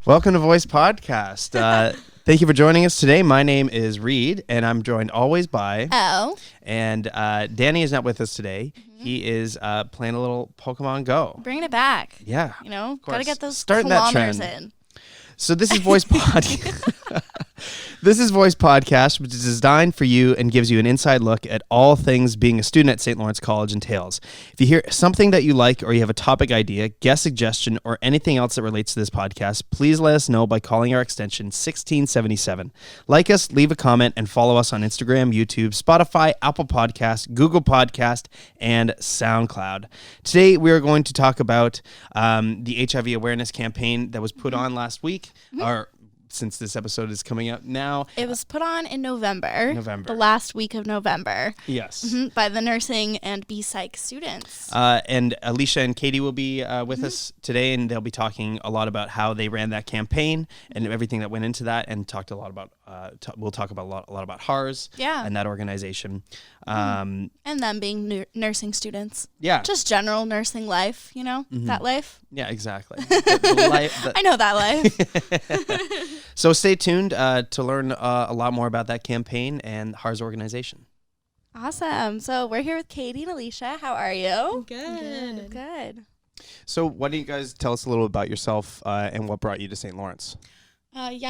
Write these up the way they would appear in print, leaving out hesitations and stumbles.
Welcome to Voice Podcast. Thank you for joining us today. My name is Reed, and I'm joined always by... Oh. And Danny is not with us today. Mm-hmm. He is playing a little Pokemon Go. Bringing it back. Yeah. You know, got to get those Starting kilometers that trend in. So this is Voice Podcast. This is Voice Podcast, which is designed for you and gives you an inside look at all things being a student at St. Lawrence College entails. If you hear something that you like or you have a topic idea, guest suggestion, or anything else that relates to this podcast, please let us know by calling our extension 1677. Like us, leave a comment, and follow us on Instagram, YouTube, Spotify, Apple Podcasts, Google Podcast, and SoundCloud. Today, we are going to talk about the HIV Awareness Campaign that was put on last week, or since this episode is coming out now. It was put on in November. The last week of November. Yes. By the nursing and B-Psych students. And Alysha and Katie will be with us today, and they'll be talking a lot about how they ran that campaign and everything that went into that, and talked a lot about, we'll talk about a lot about HARS and that organization. And them being nursing students. Yeah. Just general nursing life, you know, that life. Yeah, exactly. The life, I know that life. So stay tuned to learn a lot more about that campaign and HARS organization. Awesome. So we're here with Katie and Alysha. How are you? Good. So why don't you guys tell us a little about yourself and what brought you to St. Lawrence?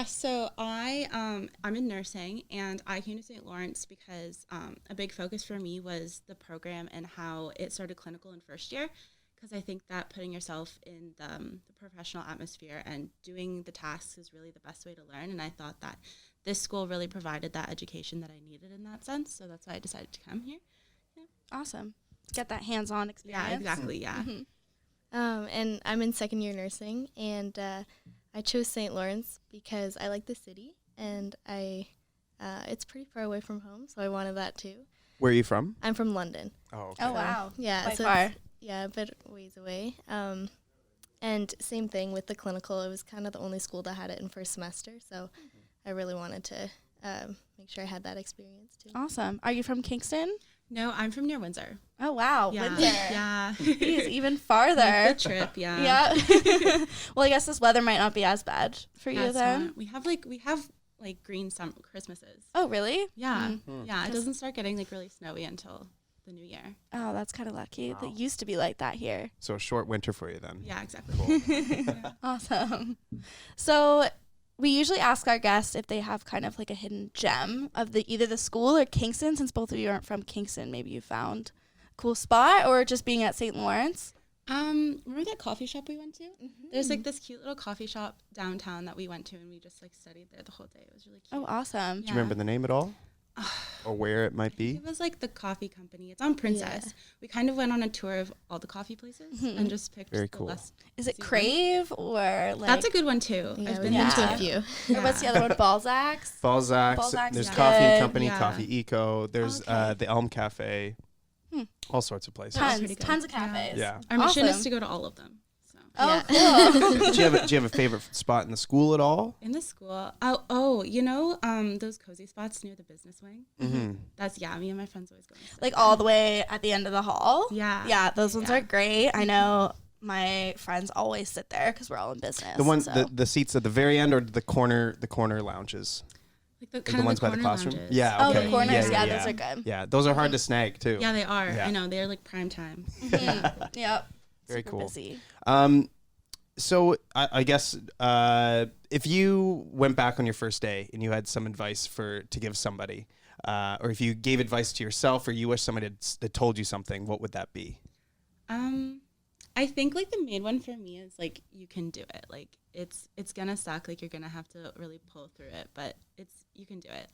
So I'm in nursing, and I came to St. Lawrence because a big focus for me was the program and how it started clinical in first year, because I think that putting yourself in the professional atmosphere and doing the tasks is really the best way to learn, and I thought that this school really provided that education that I needed in that sense, so that's why I decided to come here. Yeah. Awesome. Get that hands-on experience. Yeah, exactly, yeah. And I'm in second year nursing, and I chose St. Lawrence because I like the city, and it's pretty far away from home, so I wanted that too. Where are you from? I'm from London. Oh, okay. Oh, wow. Yeah, Quite so far. Yeah, a bit ways away. And same thing with the clinical. It was kind of the only school that had it in first semester, so I really wanted to make sure I had that experience too. Awesome. Are you from Kingston? No, I'm from near Windsor. Oh, wow. Yeah. Windsor. Yeah. Jeez, even farther. The trip, yeah. Yeah. Well, I guess this weather might not be as bad for you then. We have green Christmases. Oh, really? Yeah. Yeah, it doesn't start getting really snowy until the new year. Oh, that's kind of lucky. Wow. It used to be like that here. So a short winter for you then. Yeah, exactly. Cool. Awesome. So we usually ask our guests if they have kind of like a hidden gem of either the school or Kingston. Since both of you aren't from Kingston, maybe you found a cool spot, or just being at St. Lawrence. Remember that coffee shop we went to? There's this cute little coffee shop downtown that we went to, and we just studied there the whole day. It was really cute. Oh, awesome. Do you remember the name at all? Or where it might be? It was the coffee company. It's on Princess. Yeah. We kind of went on a tour of all the coffee places and just picked Very the cool. less. Is it seasoned. Crave or That's a good one too. Yeah, I've we've been been to to a a few. few. Or what's the other one? Balzac's? Balzac's. Balzac's There's is Coffee and good. Company, Yeah. Coffee Eco. There's Okay. the Elm Cafe. All sorts of places. That's pretty Tons good. of cafes. Yeah. Our mission is Awesome. to go to all of them. So. Oh, Yeah. cool. do you have a favorite spot in the school at all? In the school, those cozy spots near the business wing. Mm-hmm. That's me and my friends always go. Like all the way at the end of the hall. Yeah. Yeah, those ones Yeah. are great. I know my friends always sit there because we're all in business. The ones, so. the seats at the very end, or the corner lounges. Like The ones by the classroom. lounges. Yeah. Oh, Okay. the corners. Yeah, Yeah, those are good. Yeah, those are hard to snag too. Yeah, they are. Yeah. I know they're prime time. Yep. Very Super cool. busy. So I guess if you went back on your first day and you had some advice to give somebody, or if you gave advice to yourself, or you wish somebody had told you something, what would that be? I think the main one for me is you can do it. It's gonna suck. You're gonna have to really pull through it, but you can do it.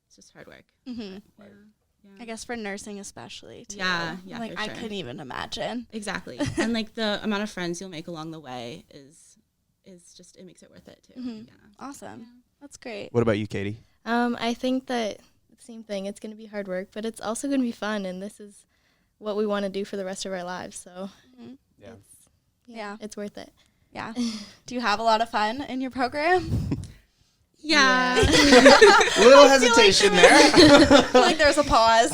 It's just hard work. Mm-hmm. Yeah. I guess for nursing especially too. Yeah, Like for I sure. couldn't even imagine. Exactly. And the amount of friends you'll make along the way is just, it makes it worth it too. Mhm. Yeah. Awesome. Yeah. That's great. What about you, Katie? I think that same thing. It's going to be hard work, but it's also going to be fun, and this is what we want to do for the rest of our lives. So Mhm. Yeah. Yeah. it's worth it. Yeah. Do you have a lot of fun in your program? Yeah. Little hesitation there. Like there's a pause.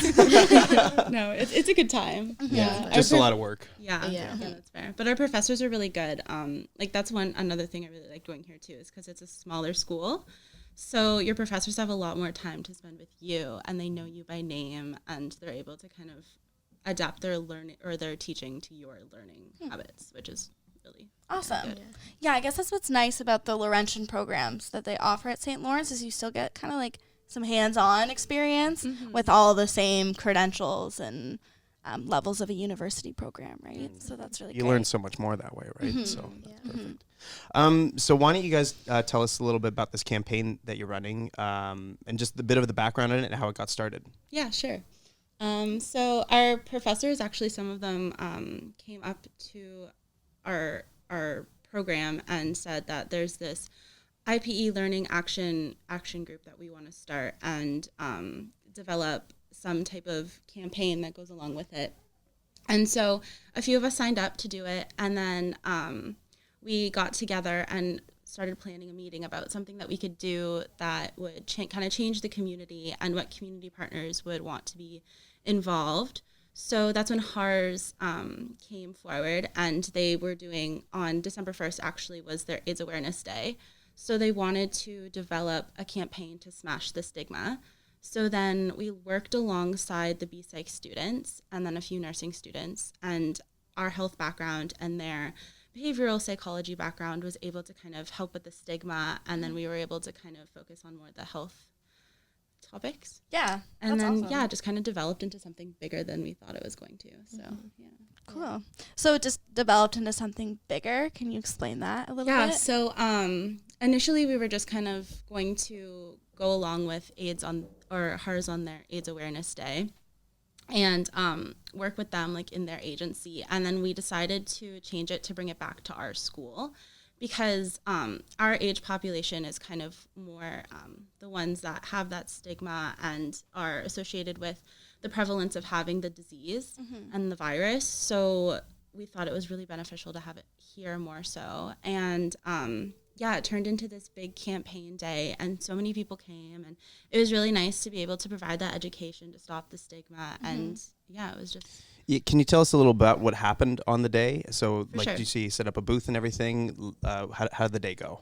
No, it's a good time. Yeah, just a lot of work. Yeah, that's fair. But our professors are really good. Like that's another thing I really like going here too, is because it's a smaller school. So your professors have a lot more time to spend with you, and they know you by name, and they're able to kind of adapt their learning or their teaching to your learning habits, which is really awesome. good. Yeah, I guess that's what's nice about the Laurentian programs that they offer at St. Lawrence is you still get kind of like some hands-on experience with all the same credentials and levels of a university program, right? So that's really You great. learn so much more that way, right? So that's perfect. So why don't you guys tell us a little bit about this campaign that you're running and just a bit of the background in it and how it got started? Yeah, sure. So our professors, actually, some of them came up to our program and said that there's this IPE learning action group that we want to start and develop some type of campaign that goes along with it. And so a few of us signed up to do it, and then we got together and started planning a meeting about something that we could do that would kind of change the community and what community partners would want to be involved. So that's when HARS came forward, and they were doing, on December 1st actually was their AIDS Awareness Day. So they wanted to develop a campaign to smash the stigma. So then we worked alongside the BPsych students and then a few nursing students, and our health background and their behavioral psychology background was able to kind of help with the stigma, and then we were able to kind of focus on more the health topics. Yeah. And then, awesome. just kind of developed into something bigger than we thought it was going to. So, yeah. Cool. So it just developed into something bigger. Can you explain that a little bit? Yeah, so initially we were just kind of going to go along with HARS on their AIDS Awareness Day and work with them like in their agency. And then we decided to change it to bring it back to our school because our age population is kind of more the ones that have that stigma and are associated with the prevalence of having the disease and the virus. So we thought it was really beneficial to have it here more so. And it turned into this big campaign day, and so many people came, and it was really nice to be able to provide that education to stop the stigma. And it was just... Yeah, can you tell us a little about what happened on the day? So, Sure. did you see set up a booth and everything? How did the day go?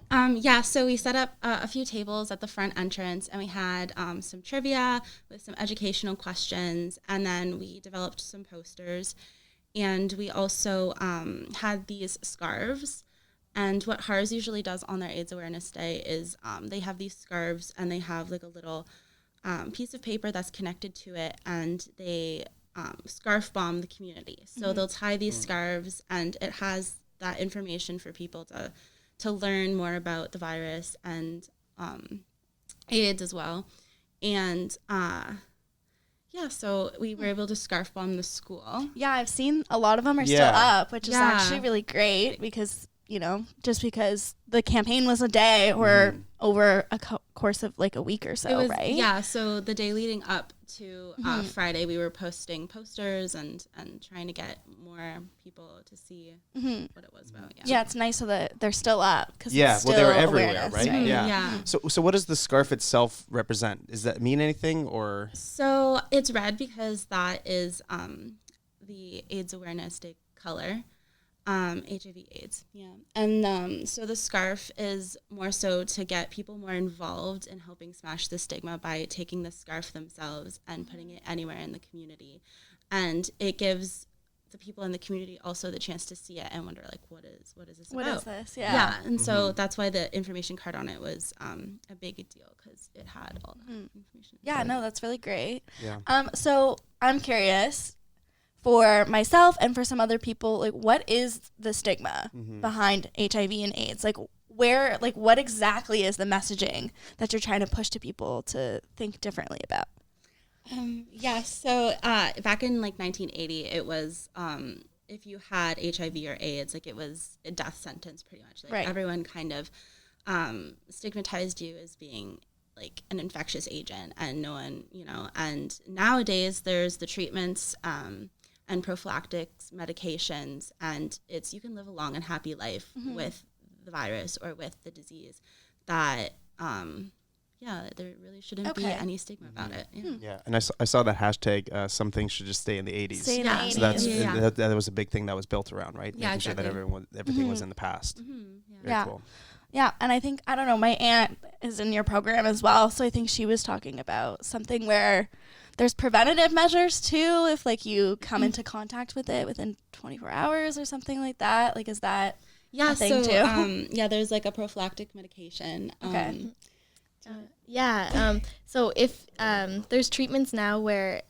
So we set up a few tables at the front entrance, and we had some trivia with some educational questions, and then we developed some posters, and we also had these scarves. And what HARS usually does on their AIDS Awareness Day is they have these scarves, and they have like a little piece of paper that's connected to it, and they scarf bomb the community. So they'll tie these scarves, and it has that information for people to learn more about the virus and AIDS as well. And so we were able to scarf bomb the school. Yeah, I've seen a lot of them are still up, which is actually really great because, just because the campaign was a day or over a course of like a week or so, right? Yeah, so the day leading up to Friday, we were posting posters and trying to get more people to see what it was about. Yeah, it's nice so that they're still up. They were everywhere, right? Right? Yeah. So what does the scarf itself represent? Does that mean anything or? So it's red because that is the AIDS Awareness Day color. HIV AIDS, and so the scarf is more so to get people more involved in helping smash the stigma by taking the scarf themselves and putting it anywhere in the community, and it gives the people in the community also the chance to see it and wonder like what is this what about? is this? Yeah, and so that's why the information card on it was a big deal because it had all that information. Yeah, no, that's really great. Yeah. So I'm curious. For myself and for some other people, like what is the stigma behind HIV and AIDS? Like what exactly is the messaging that you're trying to push to people to think differently about? So back in like 1980, it was if you had HIV or AIDS, like it was a death sentence pretty much. Like everyone kind of stigmatized you as being like an infectious agent, and no one, and nowadays there's the treatments and prophylactic medications, and you can live a long and happy life with the virus or with the disease that there really shouldn't be any stigma about it. Yeah, and I saw that hashtag. Some things should just stay in the 80s. Stay in the 80s. So that's that was a big thing that was built around, right? Yeah, Making sure that everything was in the past. Very cool. Yeah, and I think, I don't know, my aunt is in your program as well, so I think she was talking about something where there's preventative measures too, if like you come into contact with it within 24 hours or something like that. Like, is that a thing too? There's like a prophylactic medication. Okay. So if there's treatments now where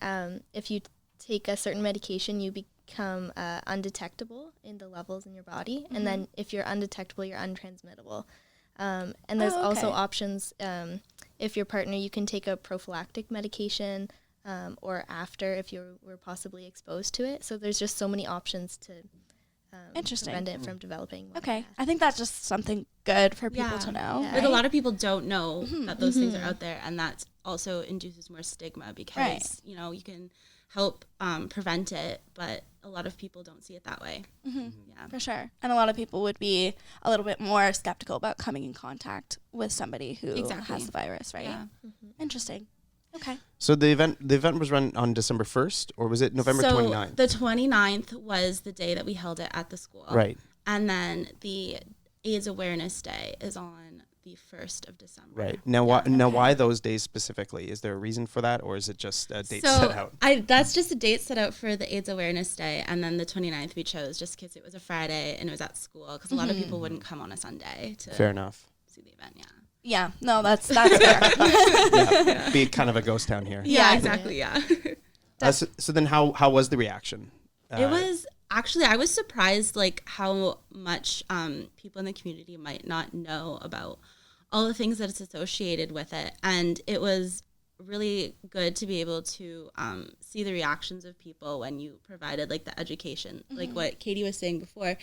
if you take a certain medication, you become undetectable in the levels in your body. And then if you're undetectable, you're untransmittable. And there's also options if your partner, you can take a prophylactic medication or after if you were possibly exposed to it. So there's just so many options to prevent it from developing. Okay. I think that's just something good for people to know. Yeah. Like a lot of people don't know that those things are out there, and that also induces more stigma because, you know, you can help prevent it, but a lot of people don't see it that way. Yeah, for sure. And a lot of people would be a little bit more skeptical about coming in contact with somebody who has the virus, right? Yeah. Interesting. Okay. So the event was run on December 1st, or was it November 29th? The 29th was the day that we held it at the school. Right. And then the AIDS Awareness Day is on the 1st of December. Right. Now, why those days specifically? Is there a reason for that, or is it just a date set out? That's just a date set out for the AIDS Awareness Day, and then the 29th we chose just because it was a Friday and it was at school, because a lot of people wouldn't come on a Sunday to Fair enough. see the event, Yeah, no, that's fair. Be kind of a ghost town here. Yeah, exactly, yeah. So then how was the reaction? It was, actually, I was surprised like how much people in the community might not know about all the things that it's associated with it. And it was really good to be able to see the reactions of people when you provided like the education. Like what Katie was saying before,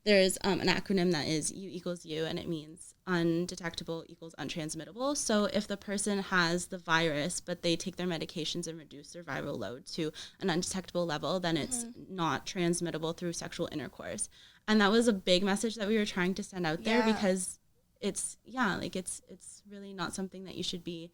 there's an acronym that is U equals U, and it means undetectable equals untransmittable. So if the person has the virus, but they take their medications and reduce their viral load to an undetectable level, then it's not transmittable through sexual intercourse. And that was a big message that we were trying to send out there, because it's really not something that you should be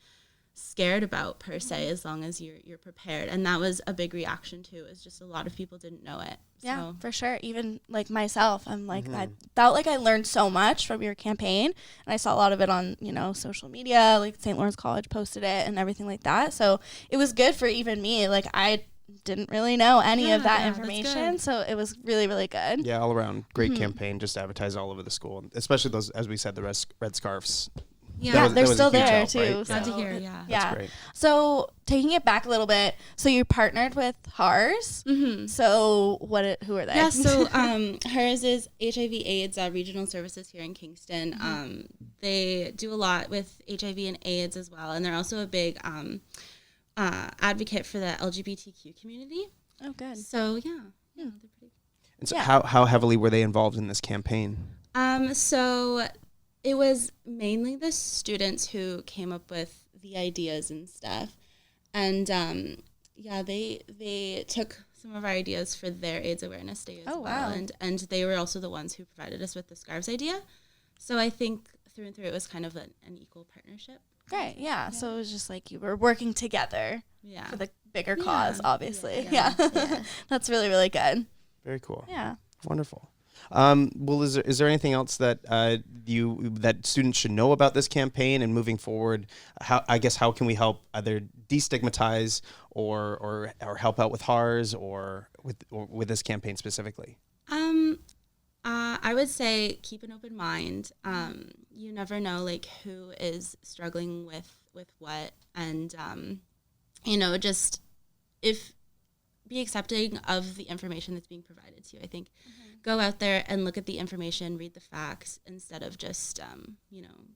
scared about per se, as long as you're prepared. And that was a big reaction too, is just a lot of people didn't know it. Yeah, for sure. Even like myself, I'm like, I felt like I learned so much from your campaign, and I saw a lot of it on, you know, social media, like St. Lawrence College posted it and everything like that. So it was good for even me. Like I didn't really know any of that information, so it was really, really good. Yeah, all around great campaign, just advertised all over the school, especially those, as we said, the red scarves. Yeah, they're still there help, too. Right? Glad to hear, yeah. That's great. So taking it back a little bit, so you partnered with HARS. So who are they? Yeah, so HARS is HIV AIDS Regional Services here in Kingston. They do a lot with HIV and AIDS as well, and they're also a big advocate for the LGBTQ community. Oh, good. So they're pretty. And so how heavily were they involved in this campaign? So it was mainly the students who came up with the ideas and stuff. And they took some of our ideas for their AIDS Awareness Day as well. Wow. And they were also the ones who provided us with the scarves idea. So I think through and through it was kind of an equal partnership. Great, yeah. So it was just like you were working together for the bigger cause, obviously. Yeah. That's really, really good. Very cool. Yeah. Wonderful. Well, is there anything else that that students should know about this campaign and moving forward? How can we help either destigmatize or help out with HARS or with this campaign specifically? I would say keep an open mind. You never know like who is struggling with what, and just be accepting of the information that's being provided to you. I think go out there and look at the information, read the facts, instead of just,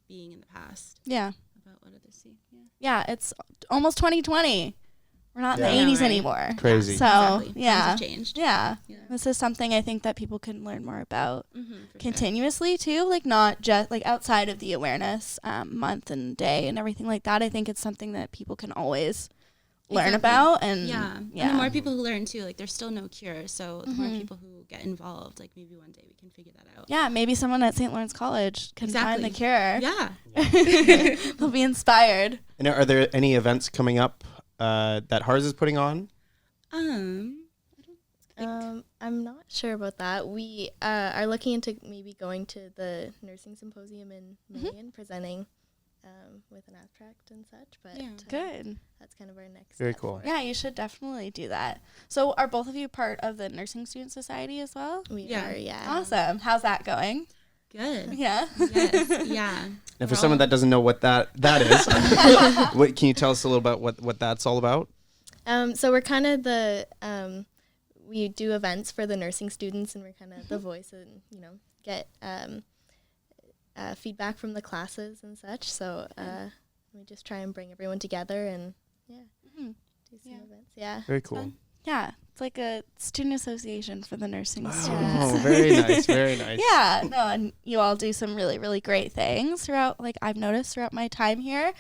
being in the past. Yeah. About what others see. Yeah, it's almost 2020. We're not in the 80s anymore. Crazy. So, exactly. yeah. Times have changed. Yeah. Yeah. This is something I think that people can learn more about For continuously, too. Like, not just, like, outside of the awareness month and day and everything like that. I think it's something that people can always learn Exactly. about. And And the more people who learn too, like there's still no cure. So the more people who get involved, like maybe one day we can figure that out. Yeah, maybe someone at St. Lawrence College can find the cure. Yeah. They'll be inspired. And are there any events coming up that HARS is putting on? I'm not sure about that. We are looking into maybe going to the nursing symposium in May and presenting with an abstract and such. But Good. that's kind of our next Very step cool. for it. Yeah, you should definitely do that. So are both of you part of the Nursing Student Society as well? We Yeah. are, yeah. Awesome. How's that going? Good. Yeah. Yes. Yeah. And for someone that doesn't know what that is, what can you tell us a little about what that's all about? So we're kind of the we do events for the nursing students, and we're kind of the voice, and get feedback from the classes and such. So we just try and bring everyone together and do some events. Yeah. Very cool. Yeah. It's like a student association for the nursing students. Oh, very nice. Very nice. Yeah, no, and you all do some really, really great things throughout, like I've noticed throughout my time here.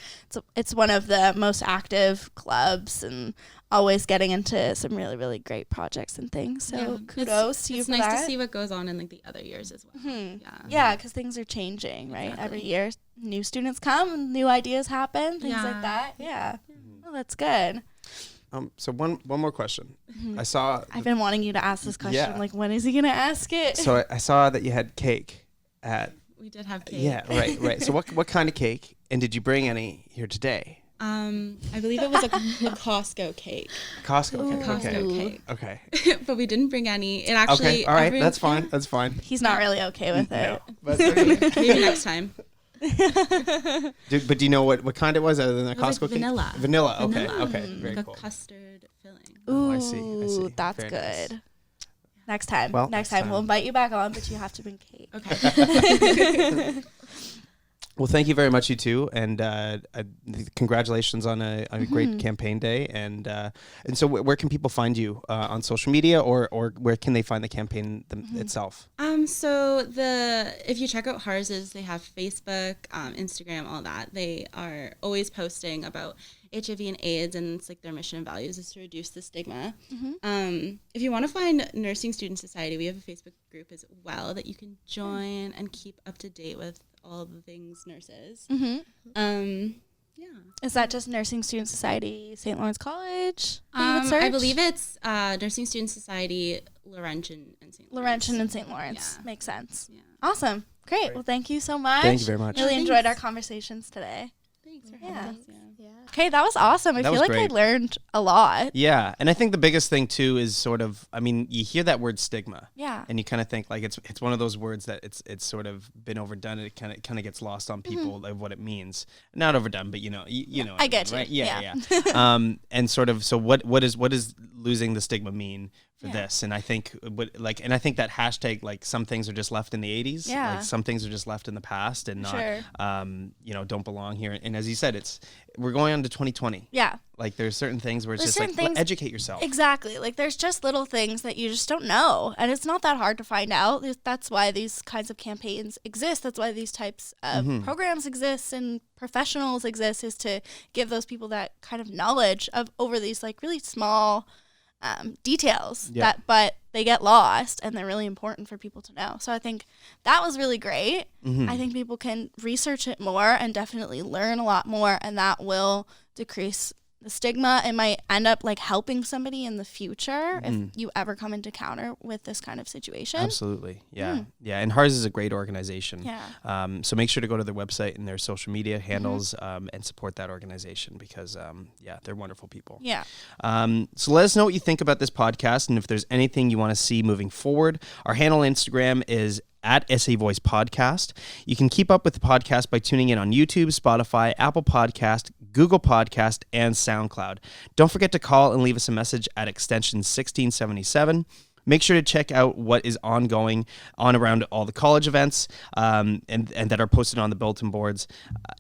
It's one of the most active clubs and always getting into some really, really great projects and things. So kudos to you It's for nice that. to see what goes on in like the other years as well. Yeah, because things are changing, right? Exactly. Every year, new students come, new ideas happen, things like that. Yeah. Oh, that's good. So one more question. I saw. I've been wanting you to ask this question. Yeah. Like, when is he going to ask it? So I saw that you had cake at. We did have cake. Yeah, right. So what kind of cake? And did you bring any here today? I believe it was a Costco cake. Costco cake. Costco Okay. cake. Okay. But we didn't bring any. It actually. Okay. All right. That's fine. That's fine. He's not really okay with it. That's okay. Maybe next time. But do you know what kind it was other than a It was Costco like cake? vanilla. Vanilla. Okay. Vanilla. Okay. Very Like cool. a custard filling. Ooh, I see. that's Very good. nice. Next time. Well, next next time we'll time. invite you back on, but you have to bring cake. Okay. Well, thank you very much, you two, and congratulations on a great campaign day. And so, where can people find you on social media, or where can they find the campaign itself? So if you check out HARS's, they have Facebook, Instagram, all that. They are always posting about HIV and AIDS, and it's like their mission and values is to reduce the stigma. If you want to find Nursing Student Society, we have a Facebook group as well that you can join and keep up to date with all the things nurses. Is that just Nursing Student Society, St. Lawrence College? that you would I search? believe it's Nursing Student Society, Laurentian and St. Lawrence. Laurentian and St. Lawrence. Yeah. Makes sense. Yeah. Awesome. Great. Well, thank you so much. Thank you very much. Really Thanks. enjoyed our conversations today. Thanks for Yeah. having us. Yeah. Okay, that was awesome. I That feel was like great. I learned a lot. Yeah, and I think the biggest thing too is sort of, I mean, you hear that word stigma, Yeah. and you kind of think like it's one of those words that it's sort of been overdone. It kind of gets lost on people like what it means. Not overdone, but you know what I get mean, you. right? Yeah. Yeah. And sort of, so what does losing the stigma mean for Yeah. this? And I think I think that hashtag, like, some things are just left in the 80s. Yeah. Like some things are just left in the past and not Sure. don't belong here. And as you said, we're going on to 2020. Yeah. Like there's certain things where it's There's just like certain things- educate yourself. Exactly. Like there's just little things that you just don't know. And it's not that hard to find out. That's why these kinds of campaigns exist. That's why these types of programs exist and professionals exist, is to give those people that kind of knowledge of over these like really small details but they get lost and they're really important for people to know. So I think that was really great. I think people can research it more and definitely learn a lot more, and that will decrease the stigma. It might end up like helping somebody in the future if you ever come into encounter with this kind of situation. Absolutely. Yeah. Yeah. And HARS is a great organization. Yeah. So make sure to go to their website and their social media handles and support that organization because, they're wonderful people. Yeah. So let us know what you think about this podcast, and if there's anything you want to see moving forward. Our handle on Instagram is at SA Voice Podcast. You can keep up with the podcast by tuning in on YouTube, Spotify, Apple Podcast, Google Podcast, and SoundCloud. Don't forget to call and leave us a message at extension 1677. Make sure to check out what is ongoing on around all the college events and that are posted on the bulletin boards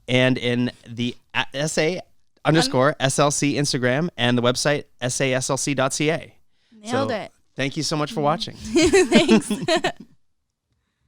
and in the SA _SLC Instagram and the website saslc.ca. Nailed it. Thank you so much for watching. Thanks.